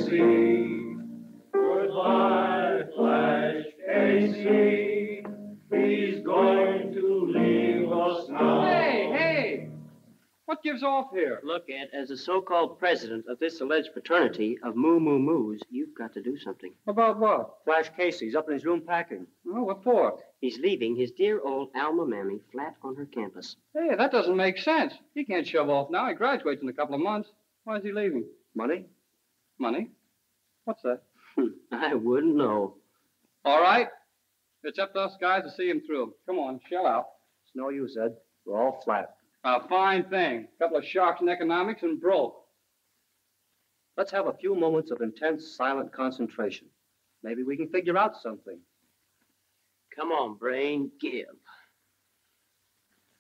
Casey. Goodbye, Flash Casey. He's going to leave us now. Hey! What gives off here? Look, Ed, as the so-called president of this alleged fraternity of Moo Moo Moos, you've got to do something. About what? Flash Casey's up in his room packing. Oh, what for? He's leaving his dear old alma mammy flat on her campus. Hey, that doesn't make sense. He can't shove off now. He graduates in a couple of months. Why is he leaving? Money? Money? What's that? I wouldn't know. All right. It's up to us guys to see him through. Come on, shell out. It's no use, Ed. We're all flat. A fine thing. A couple of sharks in economics and broke. Let's have a few moments of intense, silent concentration. Maybe we can figure out something. Come on, Brain, give.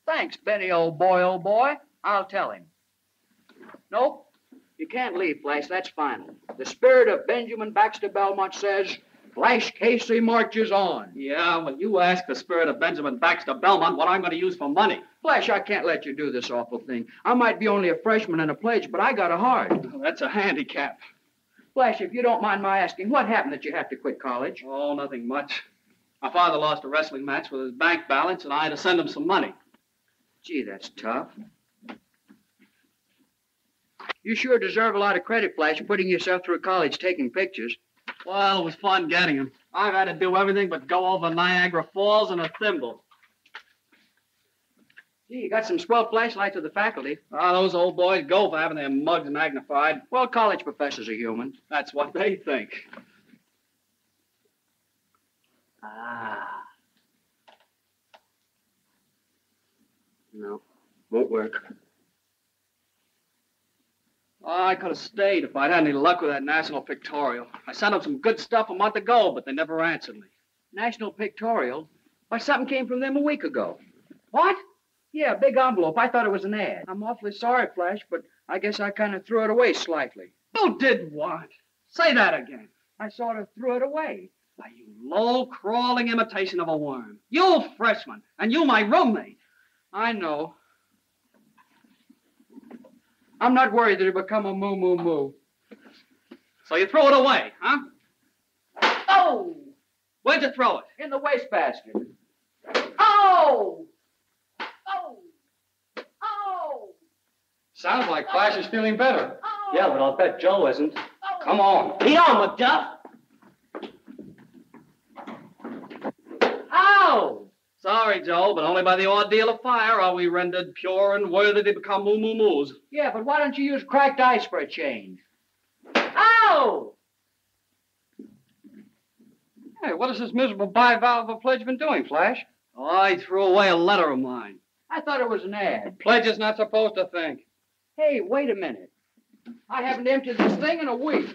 Thanks, Benny, old boy. I'll tell him. Nope. You can't leave, Flash. That's final. The spirit of Benjamin Baxter Belmont says, Flash Casey marches on. Yeah, well, you ask the spirit of Benjamin Baxter Belmont what I'm going to use for money. Flash, I can't let you do this awful thing. I might be only a freshman and a pledge, but I got a heart. That's a handicap. Flash, if you don't mind my asking, what happened that you had to quit college? Oh, nothing much. My father lost a wrestling match with his bank balance, and I had to send him some money. Gee, that's tough. You sure deserve a lot of credit, Flash, putting yourself through college taking pictures. Well, it was fun getting him. I've had to do everything but go over Niagara Falls in a thimble. Gee, you got some swell flashlights with the faculty. Those old boys go for having their mugs magnified. Well, college professors are human. That's what they think. No, won't work. I could have stayed if I'd had any luck with that National Pictorial. I sent them some good stuff a month ago, but they never answered me. National Pictorial? Why, something came from them a week ago. What? Yeah, a big envelope. I thought it was an ad. I'm awfully sorry, Flash, but I guess I kind of threw it away slightly. You did what? Say that again. I sort of threw it away. Why, you low-crawling imitation of a worm. You a freshman, and you my roommate. I know. I'm not worried that it'll become a moo. So you threw it away, huh? Oh! Where'd you throw it? In the wastebasket. Oh! Oh! Oh! Sounds like Flash is feeling better. Oh! Yeah, but I'll bet Joe isn't. Oh! Come on. Lead on, McDuff! Ow! Sorry, Joe, but only by the ordeal of fire are we rendered pure and worthy to become moo. Yeah, but why don't you use cracked ice for a change? Ow! Hey, what has this miserable bivalve of a pledge been doing, Flash? Oh, I threw away a letter of mine. I thought it was an ad. Pledge is not supposed to think. Hey, wait a minute. I haven't emptied this thing in a week.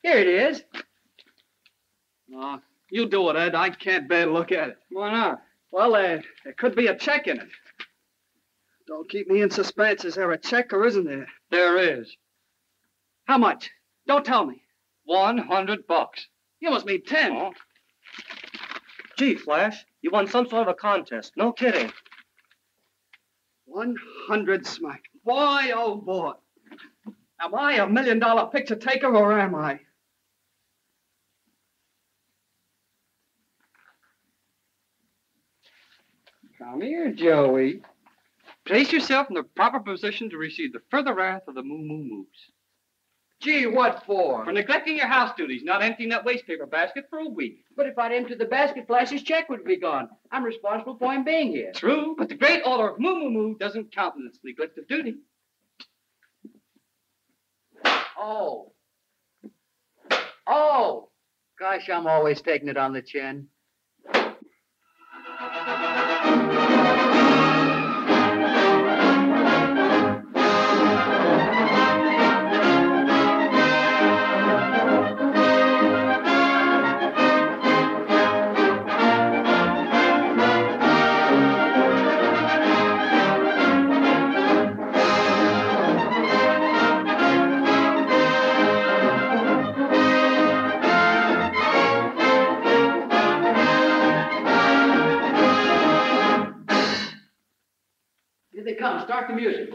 Here it is. You do it, Ed. I can't bear to look at it. Why not? Well, there could be a check in it. Don't keep me in suspense. Is there a check or isn't there? There is. How much? Don't tell me. $100. You must mean 10. Oh. Gee, Flash, you won some sort of a contest. No kidding. 100 smack. Boy, oh boy. Am I a $1 million picture taker or am I? Come here, Joey. Place yourself in the proper position to receive the further wrath of the moo. Gee, what for? For neglecting your house duties, not emptying that waste paper basket for a week. But if I'd emptied the basket, Flash's check would be gone. I'm responsible for him being here. True, but the great order of moo doesn't countenance neglect of duty. Oh. Gosh, I'm always taking it on the chin. Here they come. Start the music.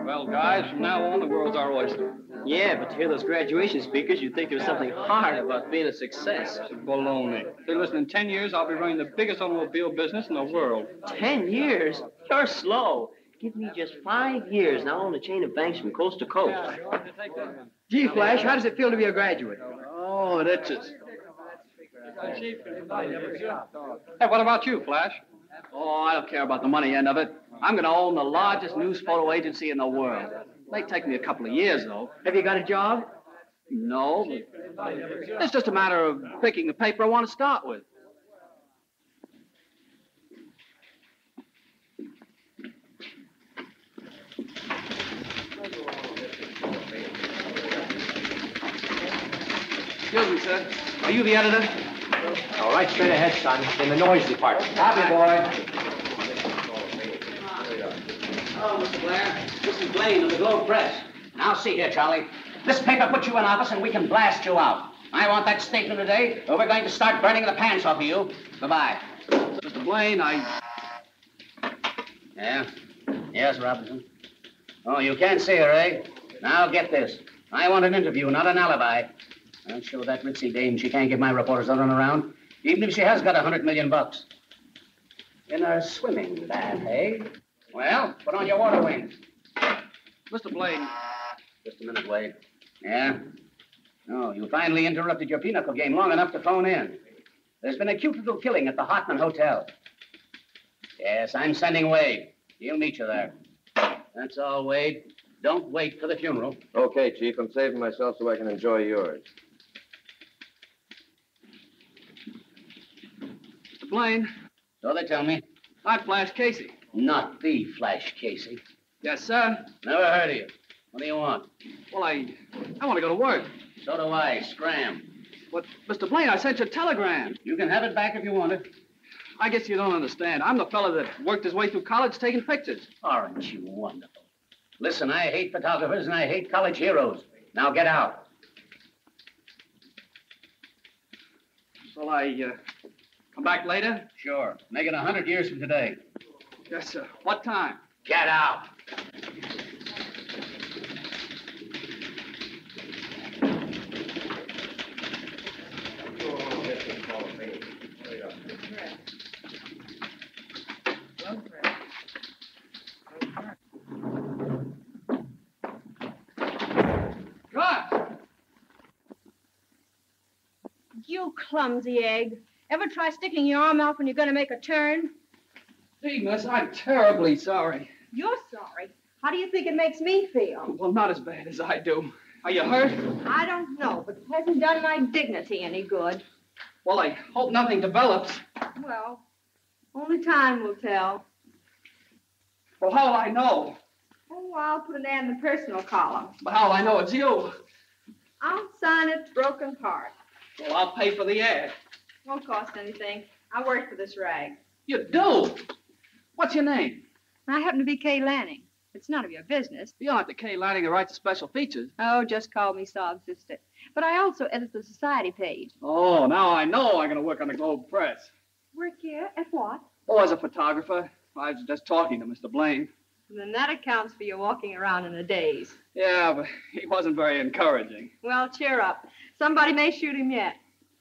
Well, guys, from now on, the world's our oyster. Yeah, but to hear those graduation speakers, you'd think there was something hard about being a success. Baloney. Hey, listen, in 10 years, I'll be running the biggest automobile business in the world. 10 years? You're slow. Give me just 5 years, and I'll own a chain of banks from coast to coast. Gee, Flash, how does it feel to be a graduate? Oh, it itches. Hey, what about you, Flash? Oh, I don't care about the money end of it. I'm going to own the largest news photo agency in the world. May take me a couple of years, though. Have you got a job? No, but it's just a matter of picking the paper I want to start with. Excuse me, sir. Are you the editor? All right, straight ahead, son. In the noise department. Copy, boy. Hello, Mr. Blair. This is Blaine of the Globe Press. Now, see here, Charlie. This paper puts you in office and we can blast you out. I want that statement today, or we're going to start burning the pants off of you. Goodbye. Mr. Blaine, Yeah? Yes, Robinson. Oh, you can't see her, eh? Now, get this. I want an interview, not an alibi. I'll show that ritzy dame she can't give my reporters a run around, even if she has got $100 million. In her swimming bath, eh? Well, put on your water wings. Mr. Blaine. Just a minute, Wade. Yeah? Oh, you finally interrupted your pinochle game long enough to phone in. There's been a cute little killing at the Hartman Hotel. Yes, I'm sending Wade. He'll meet you there. That's all, Wade. Don't wait for the funeral. Okay, Chief. I'm saving myself so I can enjoy yours. Mr. Blaine. So they tell me. I'm Flash Casey. Not the Flash Casey. Yes, sir. Never heard of you. What do you want? Well, I want to go to work. So do I. Scram. But, Mr. Blaine, I sent you a telegram. You can have it back if you want it. I guess you don't understand. I'm the fella that worked his way through college taking pictures. Aren't you wonderful? Listen, I hate photographers and I hate college heroes. Now get out. Shall I come back later? Sure. Make it 100 years from today. Yes, sir. What time? Get out. You clumsy egg. Ever try sticking your arm out when you're going to make a turn? Gee, miss, I'm terribly sorry. You're sorry. How do you think it makes me feel? Well, not as bad as I do. Are you hurt? I don't know, but it hasn't done my dignity any good. Well, I hope nothing develops. Well, only time will tell. Well, how'll I know? Oh, I'll put an ad in the personal column. But how'll I know it's you? I'll sign it, broken heart. Well, I'll pay for the ad. Won't cost anything. I work for this rag. You do? What's your name? I happen to be Kay Lanning. It's none of your business. You aren't the Kay Lanning who writes the special features. Oh, just call me Sob Sister. But I also edit the society page. Oh, now I know I'm going to work on the Globe Press. Work here? At what? Oh, as a photographer. I was just talking to Mr. Blaine. Then that accounts for your walking around in a daze. Yeah, but he wasn't very encouraging. Well, cheer up. Somebody may shoot him yet.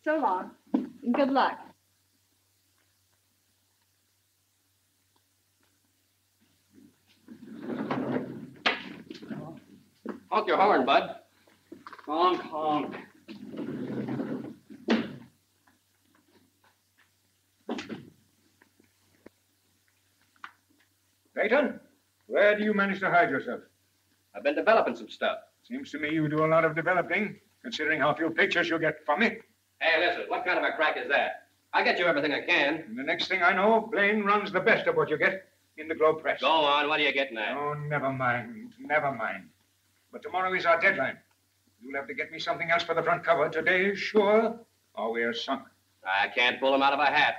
So long. And good luck. Honk your horn, bud. Honk, honk. Clayton, where do you manage to hide yourself? I've been developing some stuff. Seems to me you do a lot of developing, considering how few pictures you get from me. Hey, listen, what kind of a crack is that? I get you everything I can. And the next thing I know, Blaine runs the best of what you get in the Globe Press. Go on, what are you getting at? Oh, never mind. Never mind. But tomorrow is our deadline. You'll have to get me something else for the front cover. Today is sure, or we're sunk. I can't pull him out of a hat.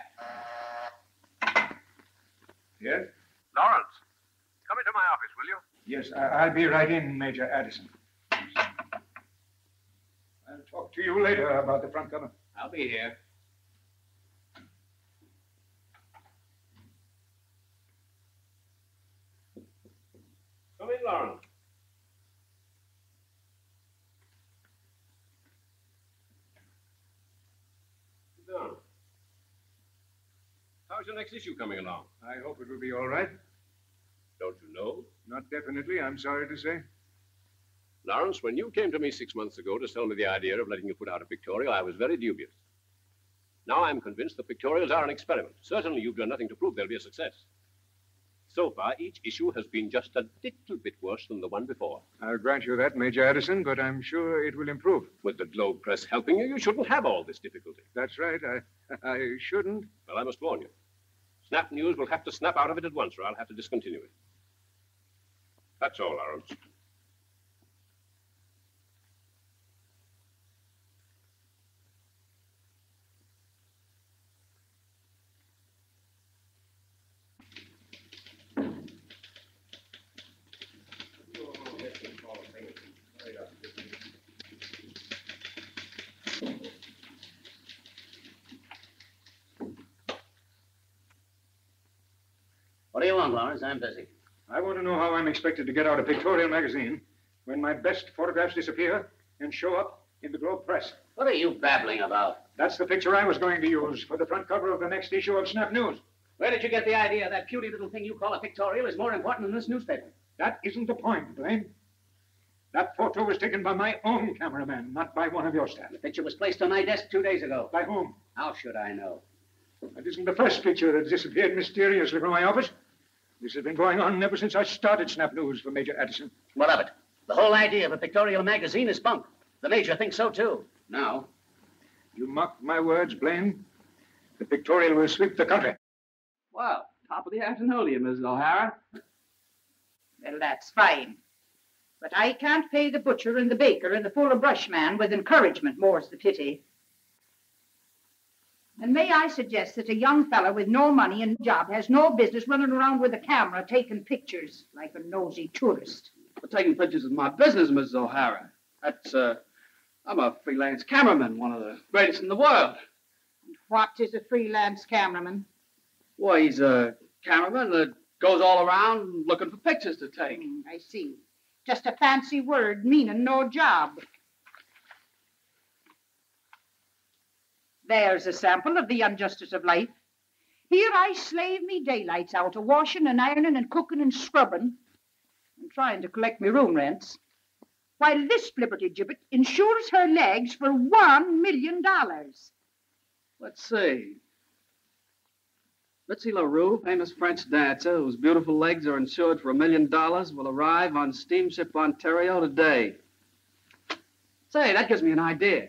Yes? Lawrence, come into my office, will you? Yes, I'll be right in, Major Addison. I'll talk to you later about the front cover. I'll be here. Come in, Lawrence. Sit down. How's your next issue coming along? I hope it will be all right. Don't you know? Not definitely, I'm sorry to say. Lawrence, when you came to me 6 months ago to sell me the idea of letting you put out a pictorial, I was very dubious. Now I'm convinced the pictorials are an experiment. Certainly you've done nothing to prove they'll be a success. So far, each issue has been just a little bit worse than the one before. I'll grant you that, Major Addison, but I'm sure it will improve. With the Globe Press helping you, you shouldn't have all this difficulty. That's right. I shouldn't. Well, I must warn you. Snap News will have to snap out of it at once, or I'll have to discontinue it. That's all, Lawrence. What do you want, Lawrence? I'm busy. I want to know how I'm expected to get out a pictorial magazine when my best photographs disappear and show up in the Globe Press. What are you babbling about? That's the picture I was going to use for the front cover of the next issue of Snap News. Where did you get the idea that cutie little thing you call a pictorial is more important than this newspaper? That isn't the point, Blaine. That photo was taken by my own cameraman, not by one of your staff. The picture was placed on my desk 2 days ago. By whom? How should I know? That isn't the first picture that disappeared mysteriously from my office. This has been going on ever since I started Snap News for Major Addison. What of it? The whole idea of a pictorial magazine is bunk. The Major thinks so, too. Now. You mock my words, Blaine. The pictorial will sweep the country. Well, top of the afternoon to you, Mrs. O'Hara. Well, that's fine. But I can't pay the butcher and the baker and the fuller brush man with encouragement, more's the pity. And may I suggest that a young fellow with no money and job has no business running around with a camera taking pictures like a nosy tourist. But taking pictures is my business, Mrs. O'Hara. I'm a freelance cameraman, one of the greatest in the world. What is a freelance cameraman? Well, he's a cameraman that goes all around looking for pictures to take. I see. Just a fancy word meaning no job. There's a sample of the injustice of life. Here I slave me daylights out, a-washing and ironing and cooking and scrubbing and trying to collect me room rents, while this flibberty gibbet insures her legs for $1 million. Let's see. Mitzi LaRue, famous French dancer whose beautiful legs are insured for $1 million, will arrive on Steamship Ontario today. Say, that gives me an idea.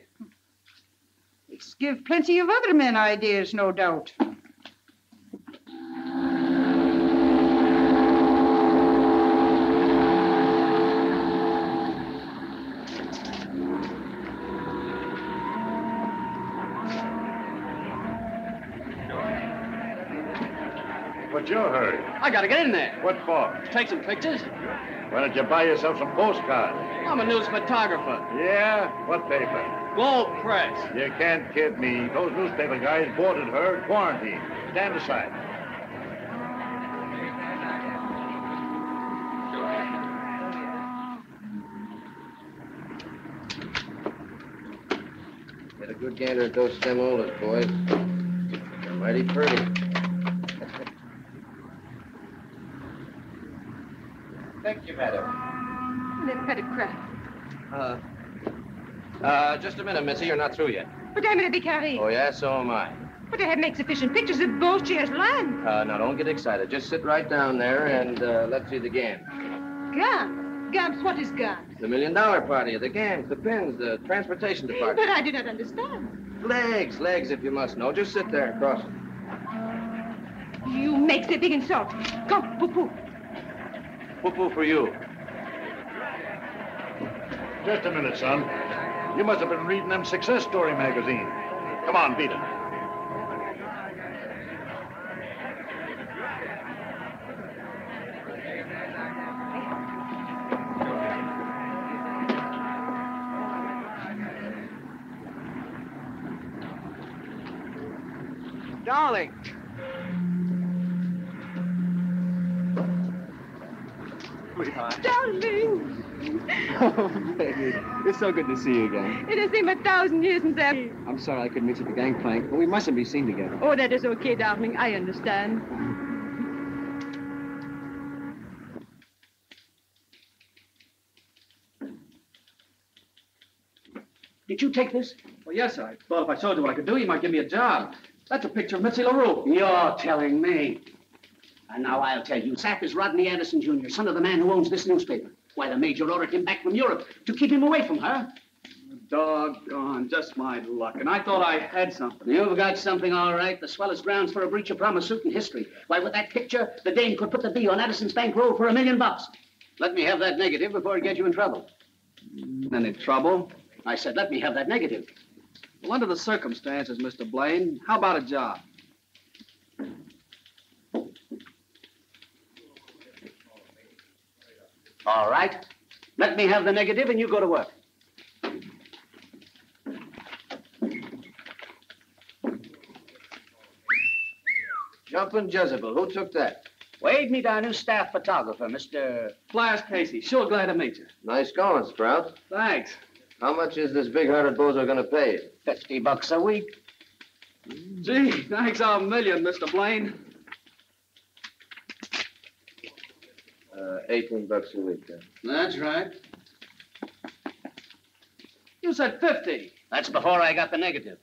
It's give plenty of other men ideas, no doubt. What's your hurry? I gotta get in there. What for? Take some pictures. Why don't you buy yourself some postcards? I'm a news photographer. Yeah? What paper? Globe Press. You can't kid me. Those newspaper guys boarded her, quarantined. Stand aside. Get a good gander at those stem olives, boys. They're mighty pretty. Thank you, madam. Le petit Just a minute, Missy. You're not through yet. But I'm going to be carried. Oh, yeah? So am I. But I have made sufficient pictures of both chairs land. Now, don't get excited. Just sit right down there and let's see the game. Gams? Gams, what is Gams? The $1 million party, the games, the pins, the transportation department. But I do not understand. Legs, if you must know. Just sit there and cross it. You make the big insult. Come, poo-poo. Poo-poo for you. Just a minute, son. You must have been reading them success story magazine. Come on, beat it. Darling. sweetheart. Darling. Oh, baby. It's so good to see you again. It has been 1,000 years since I... I'm sorry I couldn't meet you at the gangplank, but we mustn't be seen together. Oh, that is okay, darling. I understand. Did you take this? Well, yes, I thought if I showed you what I could do, you might give me a job. That's a picture of Mitzi LaRue. You're telling me. And now I'll tell you. That is Rodney Anderson, Jr., son of the man who owns this newspaper. Why, the major ordered him back from Europe to keep him away from her. Doggone, just my luck. And I thought I had something. You've got something, all right. The swellest grounds for a breach of promise suit in history. Why, with that picture, the dame could put the B on Addison's bankroll for $1 million. Let me have that negative before it gets you in trouble. Any trouble? I said, let me have that negative. Well, under the circumstances, Mr. Blaine, how about a job? All right. Let me have the negative and you go to work. Jumpin' Jezebel. Who took that? Wade, meet our new staff photographer, Mr. Flash Casey. Sure glad to meet you. Nice going, Sprout. Thanks. How much is this big-hearted bozo gonna pay you? $50 a week. Gee, thanks a million, Mr. Blaine. 18 bucks a week, then. That's right. You said 50. That's before I got the negative.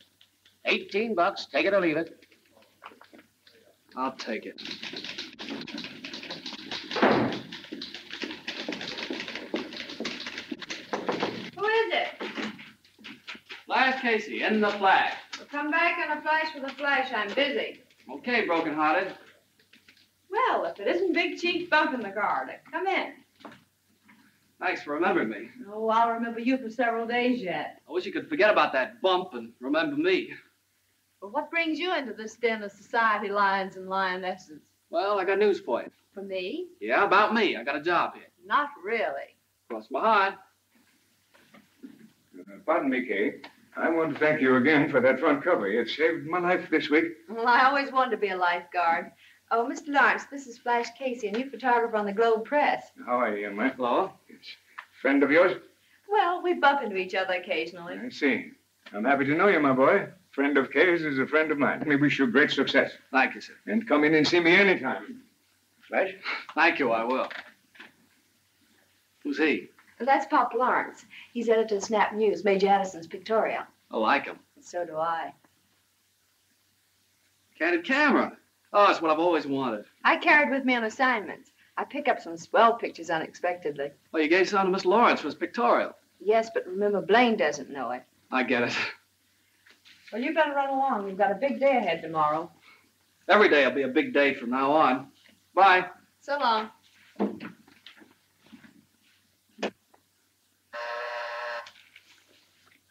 $18. Take it or leave it. I'll take it. Who is it? Flash Casey, in the flash. Well, come back in a flash with a flash. I'm busy. Okay, broken-hearted. Well, if it isn't Big Chief Bump in the guard, come in. Thanks for remembering me. Oh, I'll remember you for several days yet. I wish you could forget about that bump and remember me. Well, what brings you into this den of society lions and lionesses? Well, I got news for you. For me? Yeah, about me. I got a job here. Not really. Cross my heart. Pardon me, Kay. I want to thank you again for that front cover. It saved my life this week. Well, I always wanted to be a lifeguard. Oh, Mr. Lawrence, this is Flash Casey, a new photographer on the Globe Press. How are you, young man? Hello? Friend of yours? Well, we bump into each other occasionally. I see. I'm happy to know you, my boy. Friend of Kay's is a friend of mine. We wish you great success. Thank you, sir. And come in and see me anytime. Flash? Thank you, I will. Who's he? That's Pop Lawrence. He's editor of Snap News, Major Addison's pictorial. I like him. So do I. Candid camera. Oh, that's what I've always wanted. I carried with me on assignments. I pick up some swell pictures unexpectedly. Well, you gave some to Miss Lawrence for his pictorial. Yes, but remember, Blaine doesn't know it. I get it. Well, you better run along. You've got a big day ahead tomorrow. Every day will be a big day from now on. Bye. So long.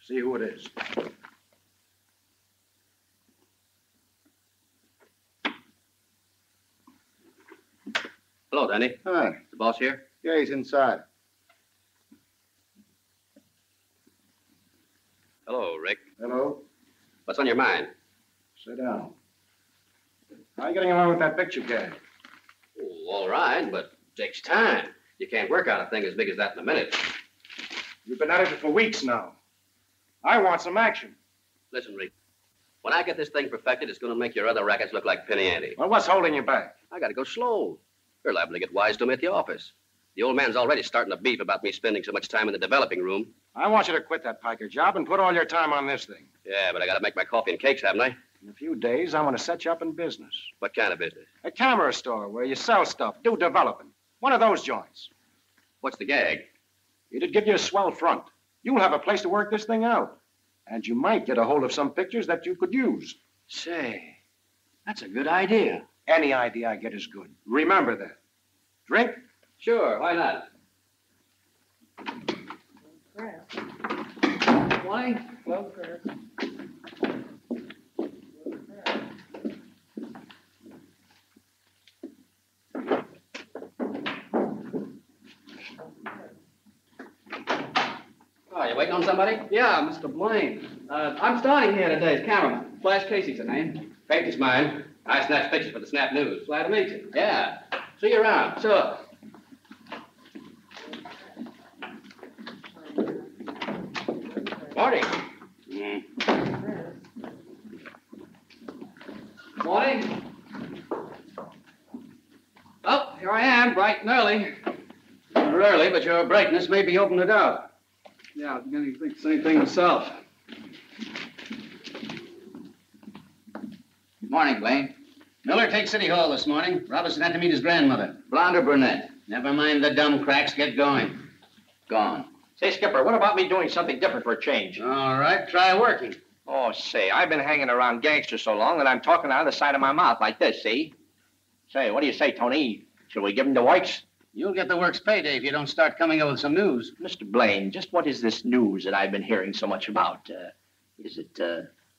See who it is. Hello, Danny. Hi. Is the boss here? Yeah, he's inside. Hello, Rick. Hello. What's on your mind? Sit down. How are you getting along with that picture gag? Oh, all right, but it takes time. You can't work out a thing as big as that in a minute. You've been at it for weeks now. I want some action. Listen, Rick. When I get this thing perfected, it's going to make your other rackets look like penny ante. Well, what's holding you back? I got to go slow. You're liable to get wise to me at the office. The old man's already starting to beef about me spending so much time in the developing room. I want you to quit that piker job and put all your time on this thing. Yeah, but I got to make my coffee and cakes, haven't I? In a few days, I want to set you up in business. What kind of business? A camera store where you sell stuff, do developing. One of those joints. What's the gag? It'd give you a swell front. You'll have a place to work this thing out. And you might get a hold of some pictures that you could use. Say, that's a good idea. Any idea I get is good. Remember that. Drink? Sure, why not? Wine? Well, Oh, you waiting on somebody? yeah, Mr. Blaine. I'm starting here today as cameraman. Flash Casey's the name. Faith is mine. I snatch pictures for the Snap News. Glad to meet you. Yeah. See you around. Sure. Morning. Morning. Well, here I am, bright and early. You're early, but your brightness may be opened out. Yeah, I'm beginning to think the same thing myself. Morning, Blaine. Miller takes City Hall this morning. Robinson had to meet his grandmother. Blonde or brunette? Never mind the dumb cracks. Get going. Gone. Say, Skipper, what about me doing something different for a change? All right, try working. Oh, say, I've been hanging around gangsters so long that I'm talking out of the side of my mouth like this, see? Say, what do you say, Tony? Shall we give him the works? You'll get the works payday if you don't start coming up with some news. Mr. Blaine, just what is this news that I've been hearing so much about? Is it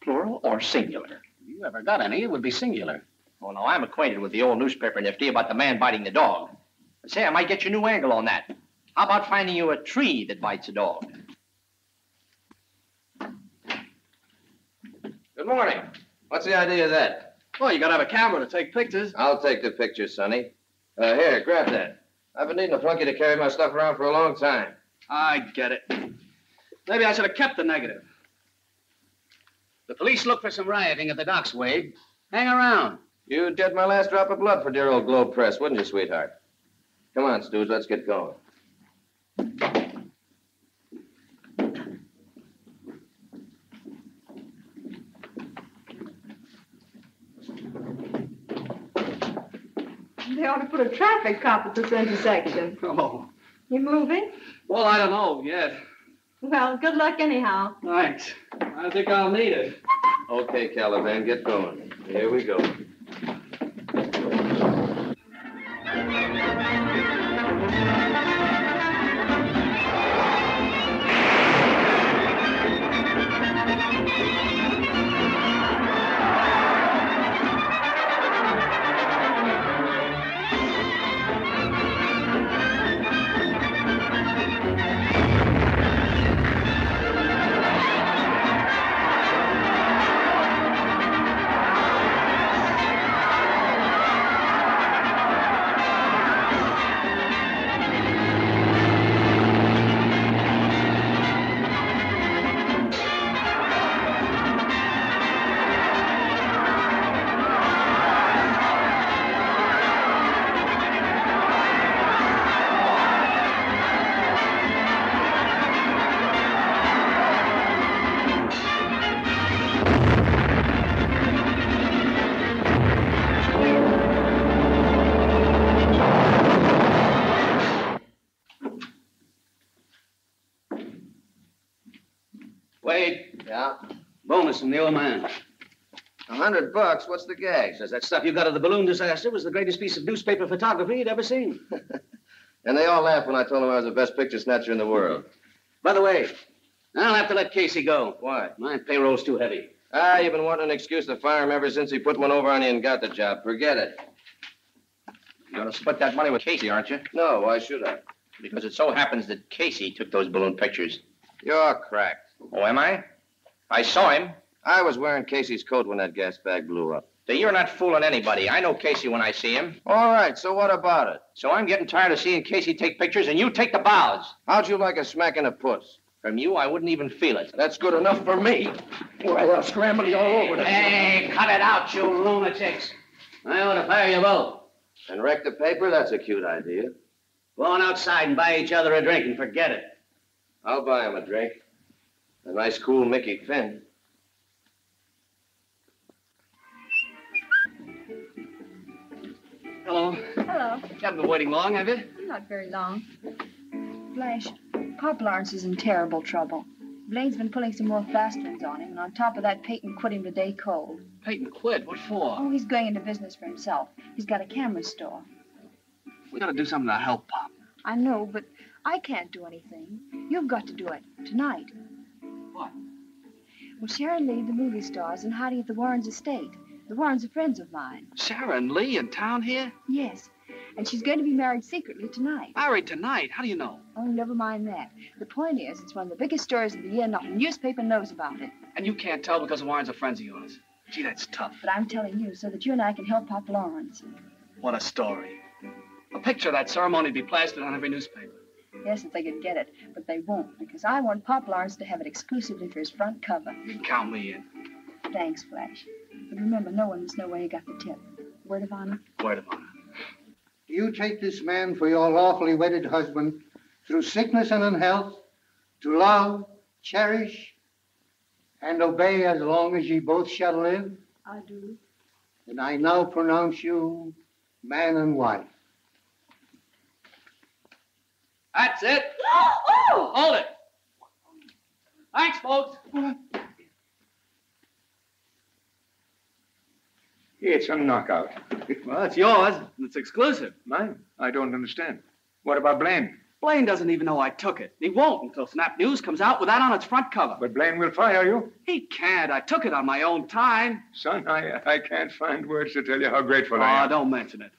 plural or singular? If you ever got any, it would be singular. Oh, no, I'm acquainted with the old newspaper nifty about the man biting the dog. Say, I might get you a new angle on that. How about finding you a tree that bites a dog? Good morning. What's the idea of that? Well, you gotta have a camera to take pictures. I'll take the pictures, Sonny. Here, grab that. I've been needing a flunky to carry my stuff around for a long time. I get it. Maybe I should have kept the negative. The police look for some rioting at the docks, Wade. Hang around. You'd get my last drop of blood for dear old Globe Press, wouldn't you, sweetheart? Come on, Stooge, let's get going. They ought to put a traffic cop at this intersection. Oh. You moving? Well, I don't know yet. Well, good luck anyhow. Thanks. I think I'll need it. Okay, Caliban, get going. Here we go. Wade. Yeah? Bonus from the old man. $100? What's the gag? Says that stuff you got of the balloon disaster was the greatest piece of newspaper photography he'd ever seen. And they all laughed when I told them I was the best picture snatcher in the world. By the way, I'll have to let Casey go. Why? My payroll's too heavy. You've been wanting an excuse to fire him ever since he put one over on you and got the job. Forget it. You're going to split that money with Casey, aren't you? No, why should I? Because it so happens that Casey took those balloon pictures. You're cracked. Oh, am I? I saw him. I was wearing Casey's coat when that gas bag blew up. So you're not fooling anybody. I know Casey when I see him. All right, so what about it? So I'm getting tired of seeing Casey take pictures and you take the bows. How'd you like a smack in the puss? From you, I wouldn't even feel it. That's good enough for me. Why, they'll scramble you all over. Hey, cut it out, you lunatics. I ought to fire you both. And wreck the paper? That's a cute idea. Go on outside and buy each other a drink and forget it. I'll buy him a drink. A nice, cool Mickey Finn. Hello. Hello. You haven't been waiting long, have you? Not very long. Flash, Pop Lawrence is in terrible trouble. Blaine's been pulling some more fast ones on him, and on top of that, Peyton quit him today cold. Peyton quit? What for? Oh, he's going into business for himself. He's got a camera store. We gotta do something to help Pop. I know, but I can't do anything. You've got to do it, tonight. What? Well, Sharon Lee, the movie star, is in hiding at the Warrens' estate. The Warrens are friends of mine. Sharon Lee in town here? Yes, and she's going to be married secretly tonight. Married tonight? How do you know? Oh, never mind that. The point is, it's one of the biggest stories of the year. Not a newspaper knows about it. And you can't tell because the Warrens are friends of yours. Gee, that's tough. But I'm telling you so that you and I can help Pop Lawrence. What a story. A picture of that ceremony would be plastered on every newspaper. Yes, if they could get it, but they won't, because I want Pop Lawrence to have it exclusively for his front cover. You can count me in. Thanks, Flash. But remember, no one must know where you got the tip. Word of honor? Word of honor. You take this man for your lawfully wedded husband through sickness and in health, to love, cherish, and obey as long as ye both shall live? I do. And I now pronounce you man and wife. That's it. Oh! Hold it. Thanks, folks. It's a knockout. Well, it's yours. It's exclusive. Mine? I don't understand. What about Blaine? Blaine doesn't even know I took it. He won't until Snap News comes out with that on its front cover. But Blaine will fire you. He can't. I took it on my own time. Son, I can't find words to tell you how grateful I am. Oh, don't mention it.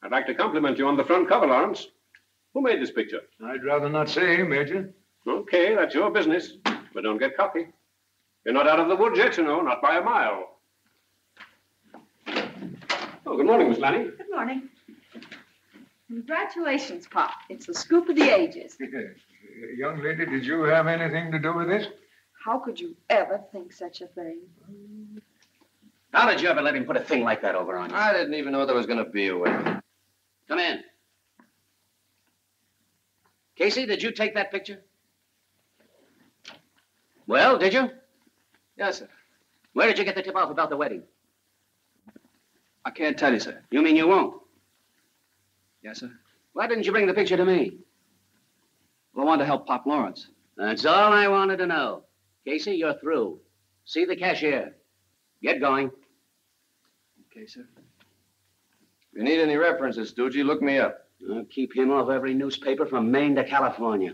I'd like to compliment you on the front cover, Lawrence. Who made this picture? I'd rather not say, Major. Okay, that's your business. But don't get cocky. You're not out of the woods yet, you know, not by a mile. Oh, good morning, Miss Lanny. Good morning. Congratulations, Pop. It's the scoop of the ages. Young lady, did you have anything to do with this? How could you ever think such a thing? How did you ever let him put a thing like that over on you? I didn't even know there was going to be a wedding. Come in. Casey, did you take that picture? Well, did you? Yes, sir. Where did you get the tip-off about the wedding? I can't tell you, sir. You mean you won't? Yes, sir. Why didn't you bring the picture to me? Well, I wanted to help Pop Lawrence. That's all I wanted to know. Casey, you're through. See the cashier. Get going. Okay, sir. If you need any references, Stoogie, look me up. I'll keep him off every newspaper from Maine to California.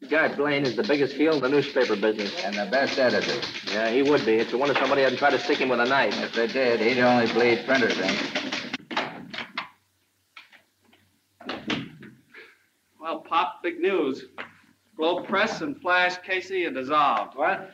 Guy Blaine is the biggest heel in the newspaper business. And the best editor. Yeah, he would be. It's a wonder somebody hadn't tried to stick him with a knife. If they did, he'd only bleed printer's ink. Well, Pop, big news. Globe Press and Flash Casey are dissolved. What?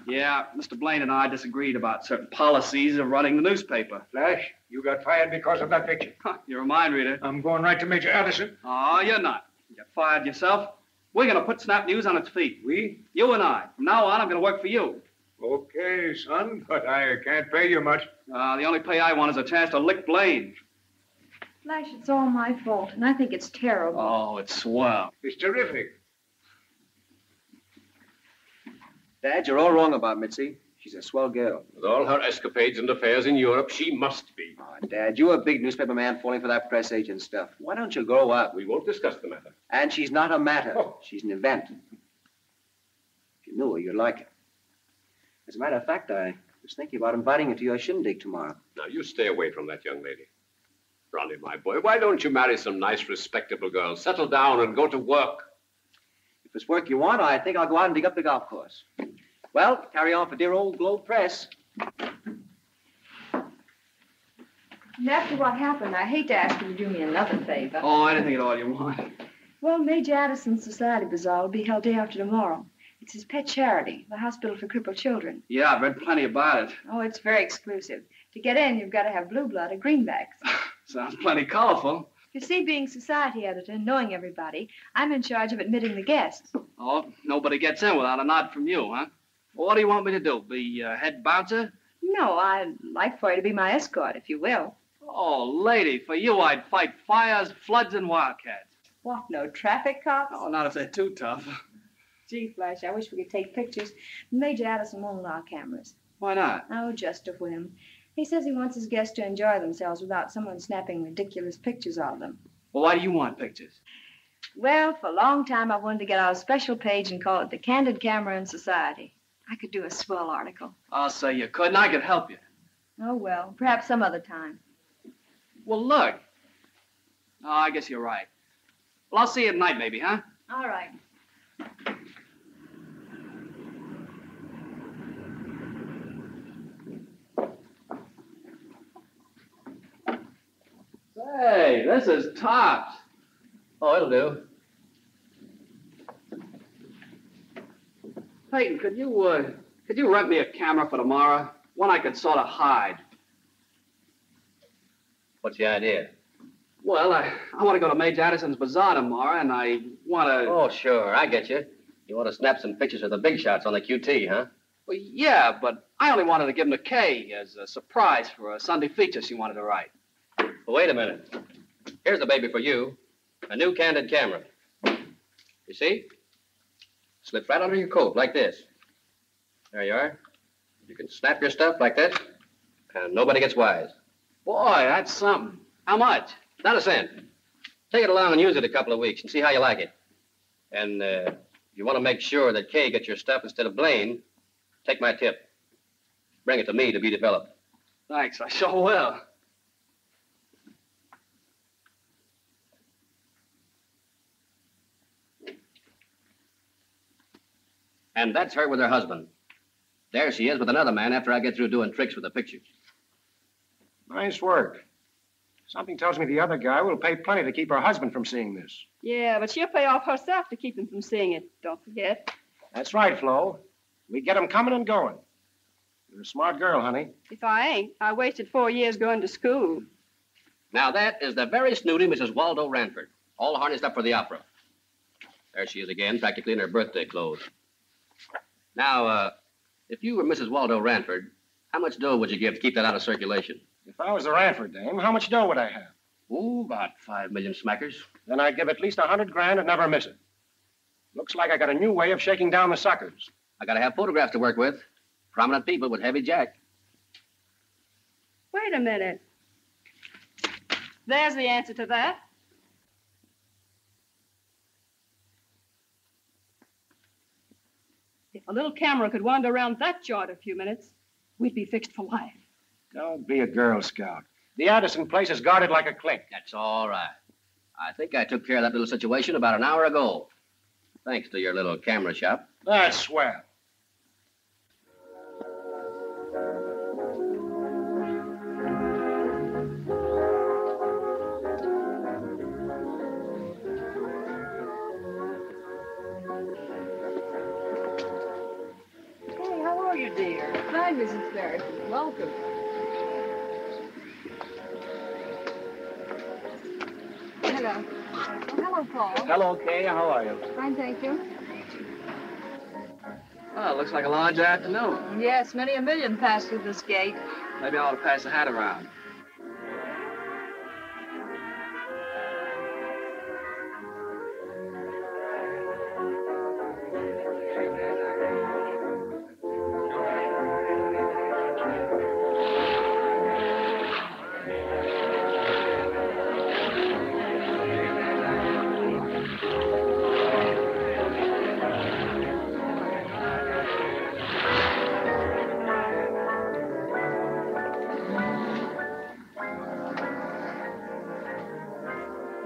Yeah, Mr. Blaine and I disagreed about certain policies of running the newspaper. Flash, you got fired because of that picture. You're a mind reader. I'm going right to Major Addison. Oh, you're not. You got fired yourself. We're going to put Snap News on its feet. We? You and I. From now on, I'm going to work for you. Okay, son, but I can't pay you much. The only pay I want is a chance to lick Blaine. Flash, it's all my fault, and I think it's terrible. Oh, it's swell. It's terrific. Dad, you're all wrong about Mitzi. She's a swell girl. With all her escapades and affairs in Europe, she must be. Oh, Dad, you're a big newspaper man falling for that press agent stuff. Why don't you grow up? We won't discuss the matter. And she's not a matter. Oh. She's an event. If you knew her, you'd like her. As a matter of fact, I was thinking about inviting her to your shindig tomorrow. Now, you stay away from that young lady. Ronnie, my boy, why don't you marry some nice, respectable girl? Settle down and go to work. If it's work you want, I think I'll go out and dig up the golf course. Well, carry on for dear old Globe Press. And after what happened, I hate to ask you to do me another favor. Oh, anything at all you want. Well, Major Addison's Society Bazaar will be held day after tomorrow. It's his pet charity, the Hospital for Crippled Children. Yeah, I've read plenty about it. Oh, it's very exclusive. To get in, you've got to have blue blood or greenbacks. Sounds plenty colorful. You see, being society editor and knowing everybody, I'm in charge of admitting the guests. Oh, nobody gets in without a nod from you, huh? Well, what do you want me to do? Be head bouncer? No, I'd like for you to be my escort, if you will. Oh, lady, for you I'd fight fires, floods, and wildcats. What, no traffic cops? Oh, not if they're too tough. Gee, Flash, I wish we could take pictures. Major Addison won't allow cameras. Why not? Oh, just a whim. He says he wants his guests to enjoy themselves without someone snapping ridiculous pictures of them. Well, why do you want pictures? Well, for a long time I wanted to get out a special page and call it The Candid Camera in Society. I could do a swell article. I'll say you could, and I could help you. Oh, well, perhaps some other time. Well, look. Oh, I guess you're right. Well, I'll see you at night, maybe, huh? All right. Hey, this is tops. Oh, it'll do. Peyton, could you rent me a camera for tomorrow? One I could sort of hide. What's the idea? Well, I want to go to Major Addison's Bazaar tomorrow, and I want to... Oh, sure, I get you. You want to snap some pictures of the big shots on the QT, huh? Well, yeah, but I only wanted to give them to Kay as a surprise for a Sunday feature she wanted to write. Well, wait a minute. Here's the baby for you. A new candid camera. You see? Slips right under your coat, like this. There you are. You can snap your stuff like this, and nobody gets wise. Boy, that's something. How much? Not a cent. Take it along and use it a couple of weeks and see how you like it. And if you want to make sure that Kay gets your stuff instead of Blaine, take my tip. Bring it to me to be developed. Thanks, I sure will. And that's her with her husband. There she is with another man after I get through doing tricks with the pictures. Nice work. Something tells me the other guy will pay plenty to keep her husband from seeing this. Yeah, but she'll pay off herself to keep him from seeing it. Don't forget. That's right, Flo. We get him coming and going. You're a smart girl, honey. If I ain't, I wasted 4 years going to school. Now, that is the very snooty Mrs. Waldo Ranford, all harnessed up for the opera. There she is again, practically in her birthday clothes. Now, if you were Mrs. Waldo Ranford, how much dough would you give to keep that out of circulation? If I was the Ranford dame, how much dough would I have? Oh, about 5 million smackers. Then I'd give at least 100 grand and never miss it. Looks like I got a new way of shaking down the suckers. I gotta have photographs to work with. Prominent people with heavy jack. Wait a minute. There's the answer to that. If a little camera could wander around that joint a few minutes, we'd be fixed for life. Don't be a Girl Scout. The Addison place is guarded like a clique. That's all right. I think I took care of that little situation about an hour ago. Thanks to your little camera shop. That's swell. Hey, how are you, dear? Hi, Mrs. Ferris. Welcome. Hello. Oh, hello, Paul. Hello, Kay. How are you? Fine, thank you. Well, looks like a large afternoon. Yes, many a million passed through this gate. Maybe I ought to pass the hat around.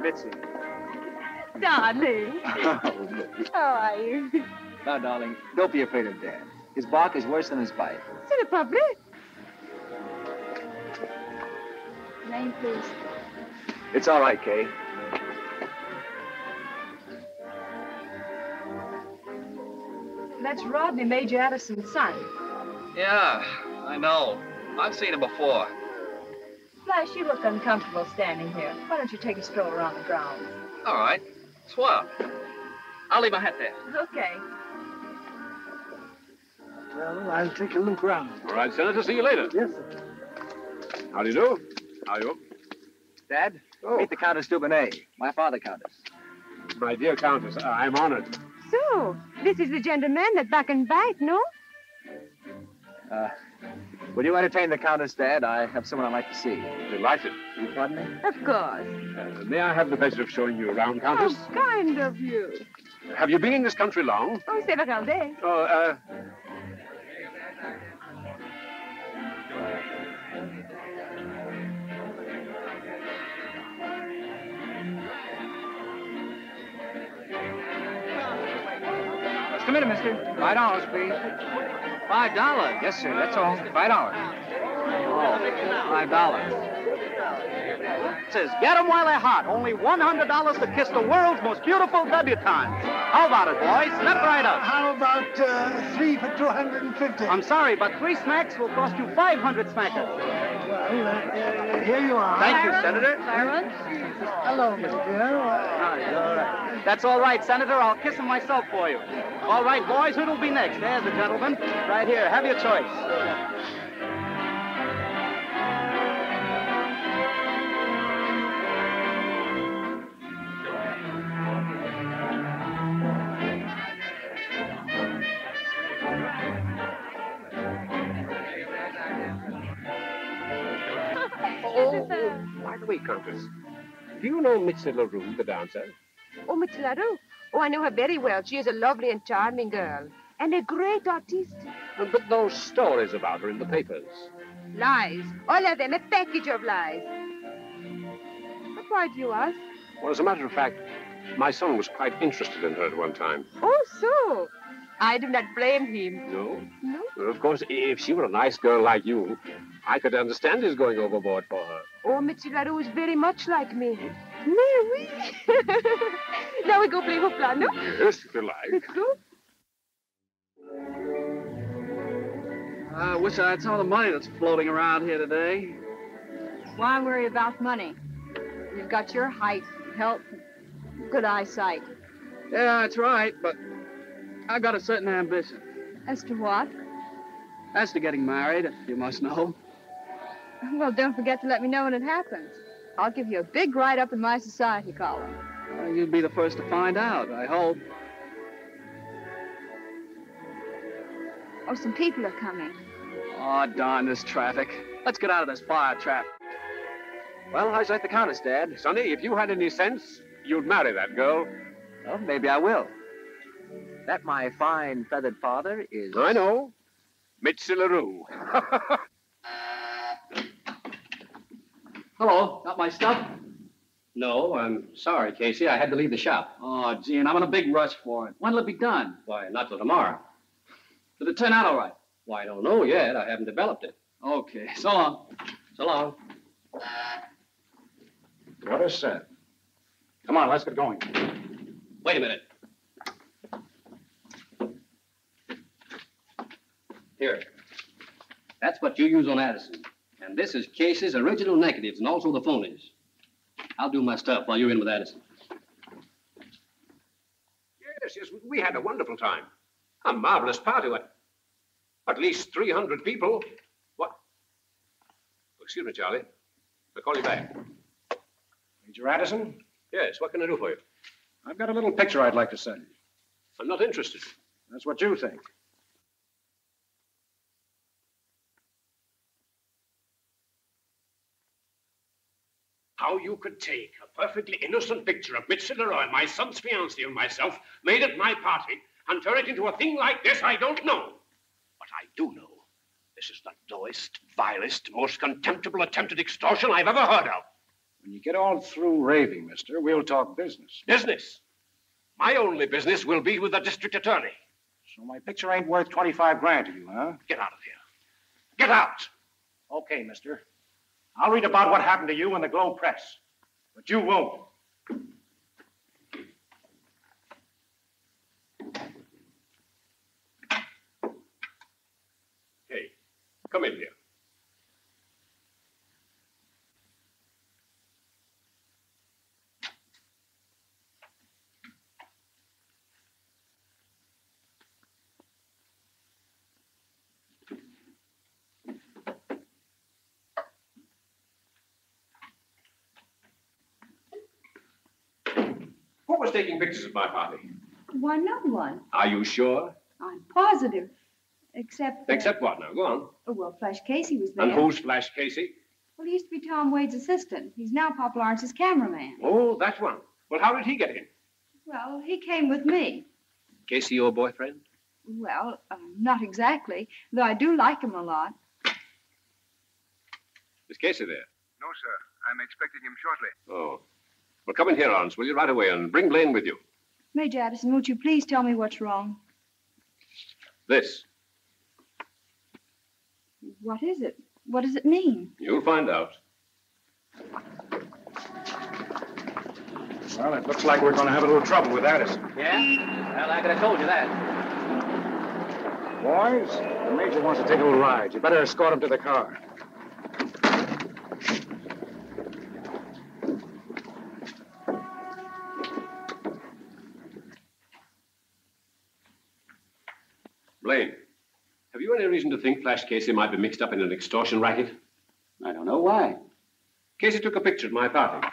Mitzi. Darling. How are you? Now, darling, don't be afraid of Dad. His bark is worse than his bite. C'est le public. Name, please. It's all right, Kay. That's Rodney, Major Addison's son. Yeah, I know. I've seen him before. Flash, you look uncomfortable standing here. Why don't you take a stroll around the grounds? All right. Swell. I'll leave my hat there. Okay. Well, I'll take a look round. All right, Senator. See you later. Yes, sir. How do you do? How are you? Dad, meet the Countess Dubonnet, my father, Countess. My dear Countess, I'm honored. So, this is the gentleman that back and bite, no? Will you entertain the Countess, Dad? I have someone I'd like to see. Delighted. You pardon me? Of course. May I have the pleasure of showing you around, How Countess? kind of you. Have you been in this country long? Oh, several days. Oh, Just a minute, mister. $5, please. $5? Yes, sir. That's all. $5. Oh, $5. It says, get 'em while they're hot. Only $100 to kiss the world's most beautiful debutante. How about it, boys? Step right up. How about 3 for 250? I'm sorry, but 3 smacks will cost you 500 smackers. Well, here you are. Thank you, Senator. Clarence? Hello, Miss Dear. All right. That's all right, Senator. I'll kiss him myself for you. All right, boys, who'll be next? There's the gentleman. Right here. Have your choice. By the way, Countess, do you know Mitzi LaRue, the dancer? Oh, Miss LaRue. Oh, I know her very well. She is a lovely and charming girl. And a great artiste. But those stories about her in the papers. Lies. All of them, a package of lies. But why do you ask? Well, as a matter of fact, my son was quite interested in her at one time. Oh, so. I do not blame him. No? No? Well, of course, if she were a nice girl like you, I could understand his going overboard for her. Oh, Miss LaRue is very much like me. Mais oui. Now we go play hoopla, no? Yes, if you like. Let's go. I wish I had some of the money that's floating around here today. Why worry about money? You've got your height, health, good eyesight. Yeah, that's right, but I've got a certain ambition. As to what? As to getting married, you must know. Well, don't forget to let me know when it happens. I'll give you a big write-up in my society column. Well, you'll be the first to find out, I hope. Oh, some people are coming. Oh, darn this traffic. Let's get out of this fire trap. Well, how's that the Countess, Dad? Sonny, if you had any sense, you'd marry that girl. Well, maybe I will. That my fine feathered father is... I know. Mitzi LaRue. Hello, got my stuff? No, I'm sorry, Casey. I had to leave the shop. Oh, gee, and I'm in a big rush for it. When'll it be done? Why, not till tomorrow. Did it turn out all right? Why, I don't know yet. I haven't developed it. Okay, so long. So long. What is that? Come on, let's get going. Wait a minute. Here. That's what you use on Addison. And this is Casey's original negatives and also the phonies. I'll do my stuff while you're in with Addison. Yes, we had a wonderful time. A marvelous party. At least 300 people. What? Excuse me, Charlie. I'll call you back. Major Addison? Yes, what can I do for you? I've got a little picture I'd like to send. I'm not interested. That's what you think. How you could take a perfectly innocent picture of Mitzi LaRue, my son's fiancée, and myself, made at my party, and turn it into a thing like this, I don't know. But I do know this is the lowest, vilest, most contemptible attempt at extortion I've ever heard of. When you get all through raving, mister, we'll talk business. Business? My only business will be with the district attorney. So my picture ain't worth 25 grand to you, huh? Get out of here. Get out! Okay, mister. I'll read about what happened to you in the Globe Press. But you won't. Hey, come in here. Who was taking pictures of my party? Why, no one. Are you sure? I'm positive. Except... Except what now? Go on. Oh, well, Flash Casey was there. And who's Flash Casey? Well, he used to be Tom Wade's assistant. He's now Pop Lawrence's cameraman. Oh, that one. Well, how did he get in? Well, he came with me. Casey, your boyfriend? Well, not exactly, though I do like him a lot. Is Casey there? No, sir. I'm expecting him shortly. Oh. Well, come in here, Lawrence, will you, right away, and bring Blaine with you. Major Addison, won't you please tell me what's wrong? This. What is it? What does it mean? You'll find out. Well, it looks like we're going to have a little trouble with Addison. Yeah? Well, I could have told you that. Boys, the Major wants to take a little ride. You better escort him to the car. Blaine, have you any reason to think Flash Casey might be mixed up in an extortion racket? I don't know why. Casey took a picture at my party.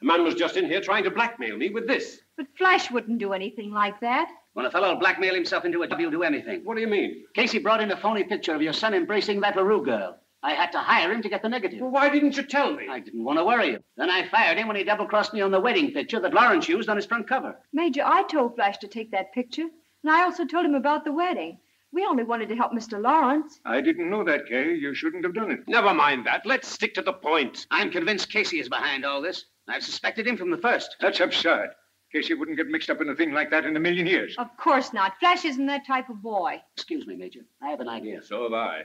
A man was just in here trying to blackmail me with this. But Flash wouldn't do anything like that. When a fellow will blackmail himself into a job, he'll do anything. What do you mean? Casey brought in a phony picture of your son embracing that LaRue girl. I had to hire him to get the negative. Well, why didn't you tell me? I didn't want to worry you. Then I fired him when he double-crossed me on the wedding picture that Lawrence used on his front cover. Major, I told Flash to take that picture, and I also told him about the wedding. We only wanted to help Mr. Lawrence. I didn't know that, Kay. You shouldn't have done it. Never mind that. Let's stick to the point. I'm convinced Casey is behind all this. I've suspected him from the first. That's absurd. Casey wouldn't get mixed up in a thing like that in a million years. Of course not. Flash isn't that type of boy. Excuse me, Major. I have an idea. So have I.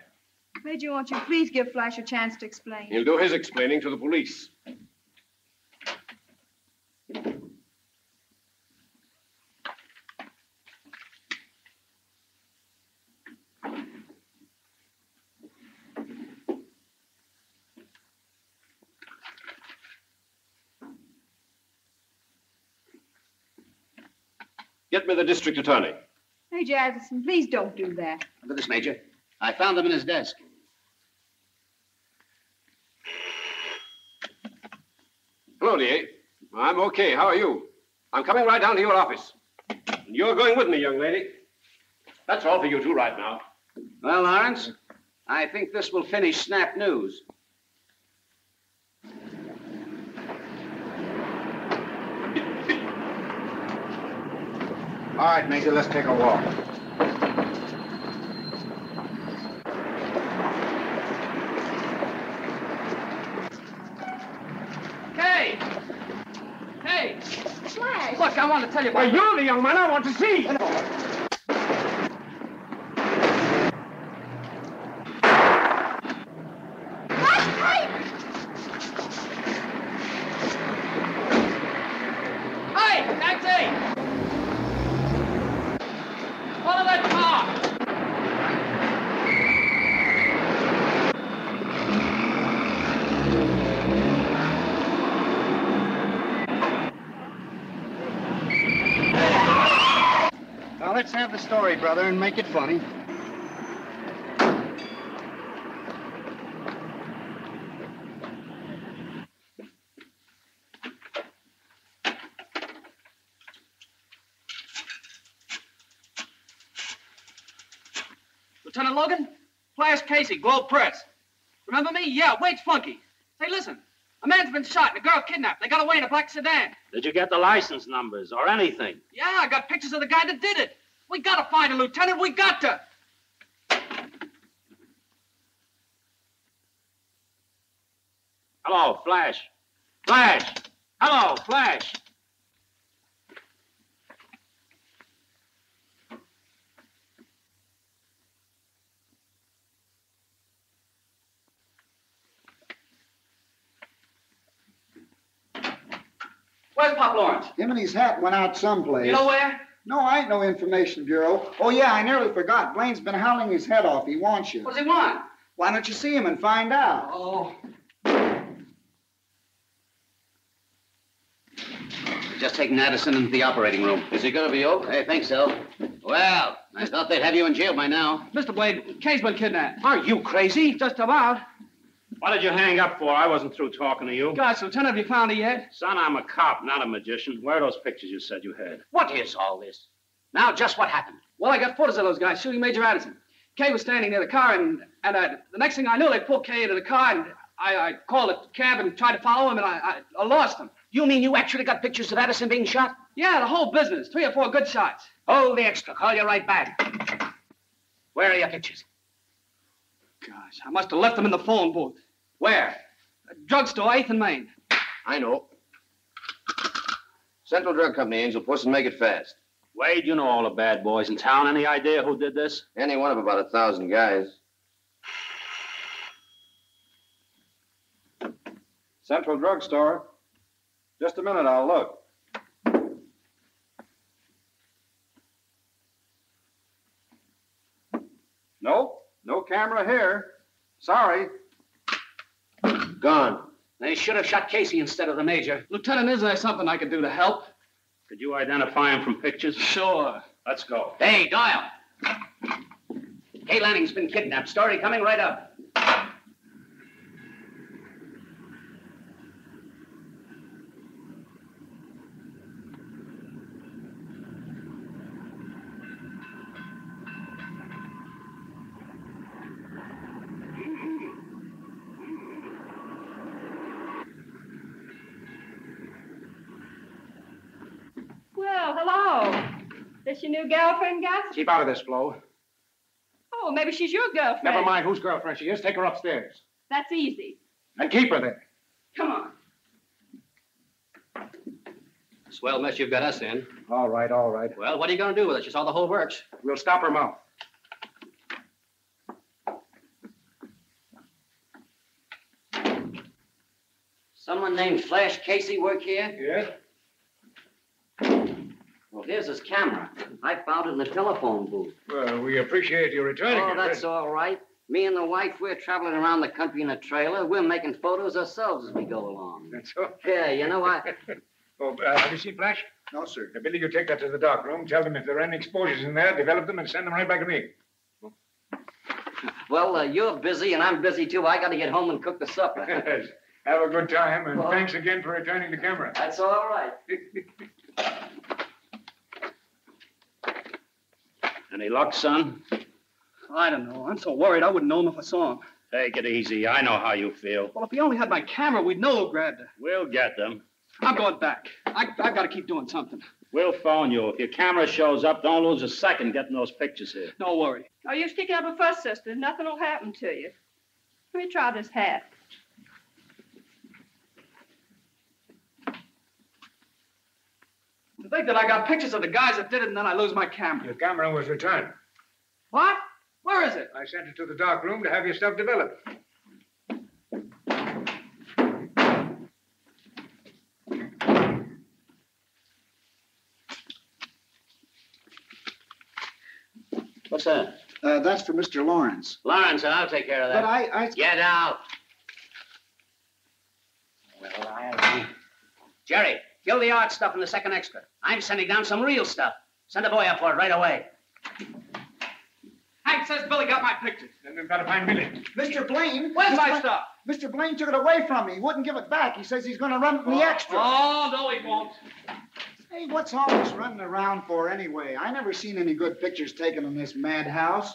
Major, won't you please give Flash a chance to explain? He'll do his explaining to the police. Get me the district attorney. Major Addison, please don't do that. Look at this, Major. I found them in his desk. Hello, D.A. I'm okay. How are you? I'm coming right down to your office. And you're going with me, young lady. That's all for you two right now. Well, Lawrence, I think this will finish Snap News. All right, Major, let's take a walk. Hey! Hey! Flash! Look, I want to tell you Why, about... you're the young man I want to see. Hey, taxi! Follow that car! Now, let's have the story, brother, and make it funny. Lieutenant Logan? Flash Casey, Globe Press. Remember me? Yeah, Wade's Flunky. Say, listen. A man's been shot and a girl kidnapped. They got away in a black sedan. Did you get the license numbers or anything? Yeah, I got pictures of the guy that did it. We gotta find him, Lieutenant. We got to. Hello, Flash. Flash! Hello, Flash! Where's Pop Lawrence? Him and his hat went out someplace. You know where? No, I ain't no information bureau. Oh, yeah, I nearly forgot. Blaine's been howling his head off. He wants you. What does he want? Why don't you see him and find out? Oh. Just taking Addison into the operating room. Is he going to be open? I think so. Well, I thought they'd have you in jail by now. Mr. Blade, Kay's been kidnapped. Are you crazy? Just about. What did you hang up for? I wasn't through talking to you. Gosh, Lieutenant, have you found her yet? Son, I'm a cop, not a magician. Where are those pictures you said you had? What is all this? Now, just what happened? Well, I got photos of those guys shooting Major Addison. Kay was standing near the car, and the next thing I knew, they pulled Kay into the car, and I called a cab and tried to follow him, and I lost him. You mean you actually got pictures of Addison being shot? Yeah, the whole business. 3 or 4 good shots. Hold the extra. Call you right back. Where are your pictures? Gosh, I must have left them in the phone booth. Where? A drugstore, 8th and Main. I know. Central Drug Company, Angel Puss, and make it fast. Wade, you know all the bad boys in town. Any idea who did this? Any one of about 1,000 guys. Central Drugstore. Just a minute, I'll look. camera here. Sorry. Gone. They should have shot Casey instead of the major. Lieutenant, is there something I can do to help? Could you identify him from pictures? Sure. Let's go. Hey, Doyle. Kay Lanning's been kidnapped. Story coming right up. Well, hello. This your new girlfriend, Gus? Keep out of this, Flo. Oh, maybe she's your girlfriend. Never mind whose girlfriend she is. Take her upstairs. That's easy. And keep her there. Come on. Swell mess you've got us in. All right, all right. Well, what are you going to do with it? You saw the whole works. We'll stop her mouth. Someone named Flash Casey work here? Yes. Well, here's his camera. I found it in the telephone booth. Well, we appreciate you returning Oh, it. that's all right. Me and the wife, we're traveling around the country in a trailer. We're making photos ourselves as we go along. That's all. Yeah, you know, Have you seen Flash? No, sir. Billy, you take that to the dark room. Tell them if there are any exposures in there, develop them and send them right back to me. Well, you're busy and I'm busy too. I got to get home and cook the supper. Have a good time, and thanks again for returning the camera. That's all right. Any luck, son? I don't know. I'm so worried I wouldn't know him if I saw him. Take it easy. I know how you feel. Well, if he only had my camera, we'd know who grabbed her. We'll get them. I'm going back. I've got to keep doing something. We'll phone you. If your camera shows up, don't lose a second getting those pictures here. No worry. Oh, you stick up a fuss, sister. Nothing will happen to you. Let me try this hat. To think that I got pictures of the guys that did it and then I lose my camera. Your camera was returned. What? Where is it? I sent it to the dark room to have your stuff developed. What's that? That's for Mr. Lawrence. Lawrence, I'll take care of that. But I... Get out. Well, Jerry, kill the art stuff in the second extra. I'm sending down some real stuff. Send a boy up for it right away. Hank says Billy got my pictures. Then we've got to find Billy. Mr. Blaine... Where's my stuff? Mr. Blaine took it away from me. He wouldn't give it back. He says he's going to run it in the extra. Oh, no, he won't. Hey, what's all this running around for anyway? I never seen any good pictures taken in this madhouse.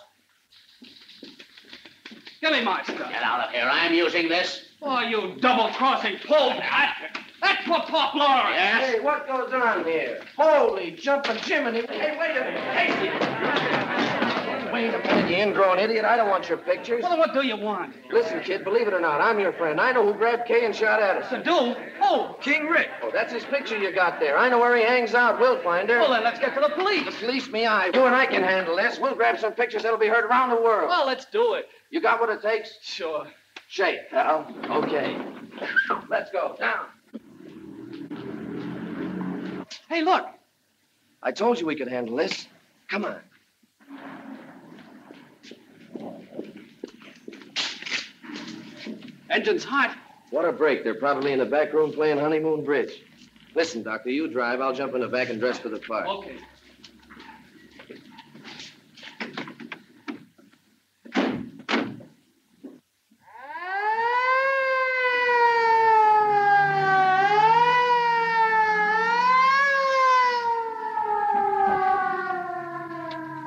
Give me my stuff. Get out of here. I'm using this. Oh, you double-crossing pole. That's for Pop Lawrence. Yes? Hey, what goes on here? Holy jumping Jiminy. Hey, wait a minute. Wait a minute, you ingrown idiot. I don't want your pictures. Well, then what do you want? Listen, kid, believe it or not, I'm your friend. I know who grabbed Kay and shot at us. To do? Oh, King Rick. Oh, that's his picture you got there. I know where he hangs out. We'll find her. Well, then let's get to the police. The police, me, you and I can handle this. We'll grab some pictures that'll be heard around the world. Well, let's do it. You got what it takes? Sure. Shake, pal. Okay. Let's go. Down. Hey, look. I told you we could handle this. Come on. Engine's hot. What a break. They're probably in the back room playing Honeymoon Bridge. Listen, Doctor, you drive. I'll jump in the back and dress for the part. Okay.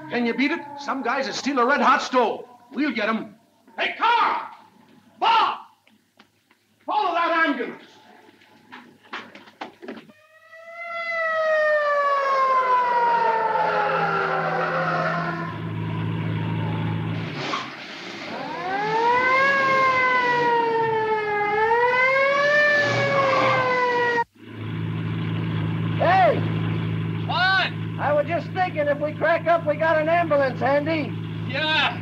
Can you beat it? Some guys that steal a red-hot stove. We'll get them. Hey, car! Bob! Follow that ambulance. Hey! What? I was just thinking if we crack up, we got an ambulance handy. Yeah.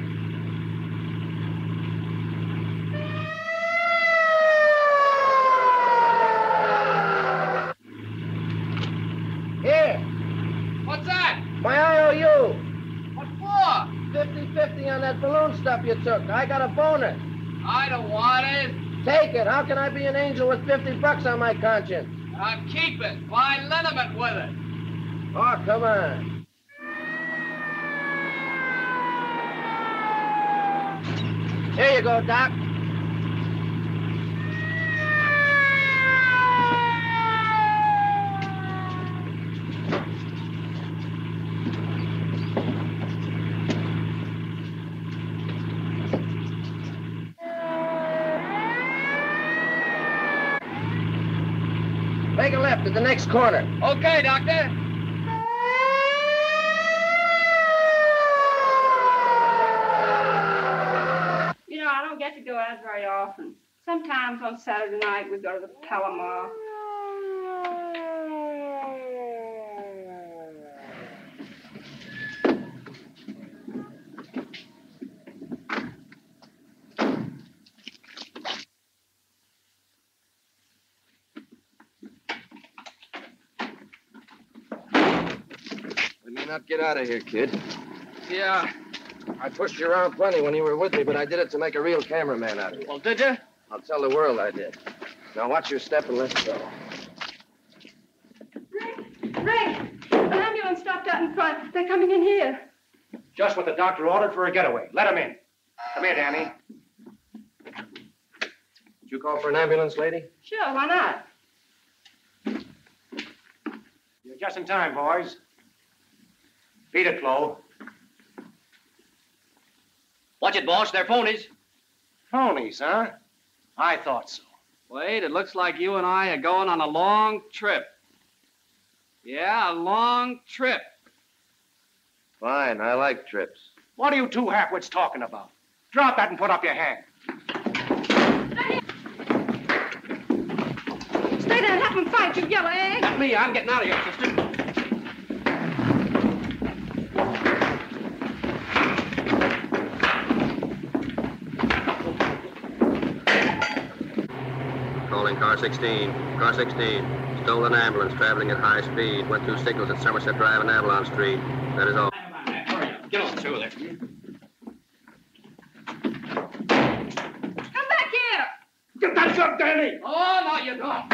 Here, What's that? my IOU. What for? $50. 50-50 on that balloon stuff you took. I got a bonus. I don't want it. Take it. How can I be an angel with $50 on my conscience? I'll keep it. Why liniment with it? Oh, come on. Here you go, Doc. Take a left at the next corner. Okay, Doctor. You know, I don't get to go out very often. Sometimes on Saturday night we go to the Palomar. We may not get out of here, kid. Yeah. I pushed you around plenty when you were with me, but I did it to make a real cameraman out of you. Well, did you? I'll tell the world I did. Now watch your step and let's go. Ray, the ambulance stopped out in front. They're coming in here. Just what the doctor ordered for a getaway. Let him in. Come here, Danny. Did you call for an ambulance, lady? Sure, why not? You're just in time, boys. Beat it, Flo. Watch it, boss. They're phonies. Phonies, huh? I thought so. Wait, it looks like you and I are going on a long trip. Yeah, a long trip. Fine, I like trips. What are you two halfwits talking about? Drop that and put up your hand. Stay there and have them fight, you yellow egg. Not me. I'm getting out of here, sister. Calling car 16. Car 16. Stolen ambulance traveling at high speed. Went through signals at Somerset Drive and Avalon Street. That is all. Get on through there. Come back here. Get that gun, Danny! Oh, no, you don't.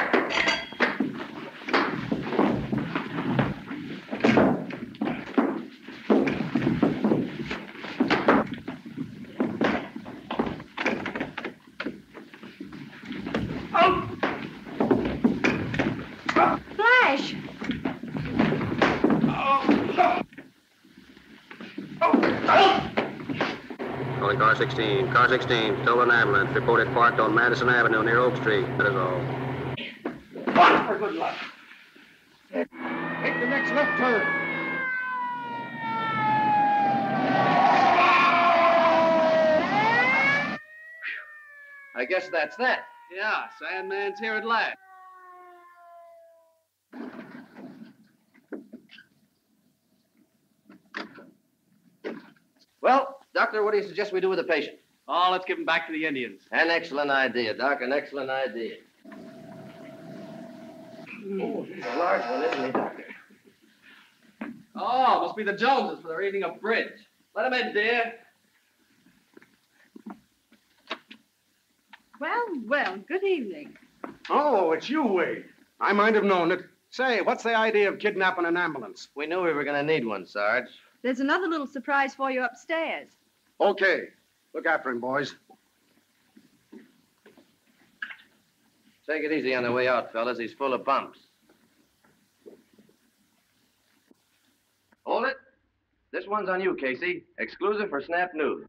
Flash. Calling car 16. Car 16. Stolen ambulance. Reported parked on Madison Avenue near Oak Street. That is all. Watch for good luck. Take the next left turn. I guess that's that. Yeah, Sandman's here at last. Well, Doctor, what do you suggest we do with the patient? Oh, let's give him back to the Indians. An excellent idea, Doc. An excellent idea. Oh, he's a large one, isn't he, Doctor? Oh, must be the Joneses for their evening of bridge. Let him in, dear. Well, well, good evening. Oh, it's you, Wade. I might have known it. Say, what's the idea of kidnapping an ambulance? We knew we were going to need one, Sarge. There's another little surprise for you upstairs. Okay. Look after him, boys. Take it easy on the way out, fellas. He's full of bumps. Hold it. This one's on you, Casey. Exclusive for Snap News.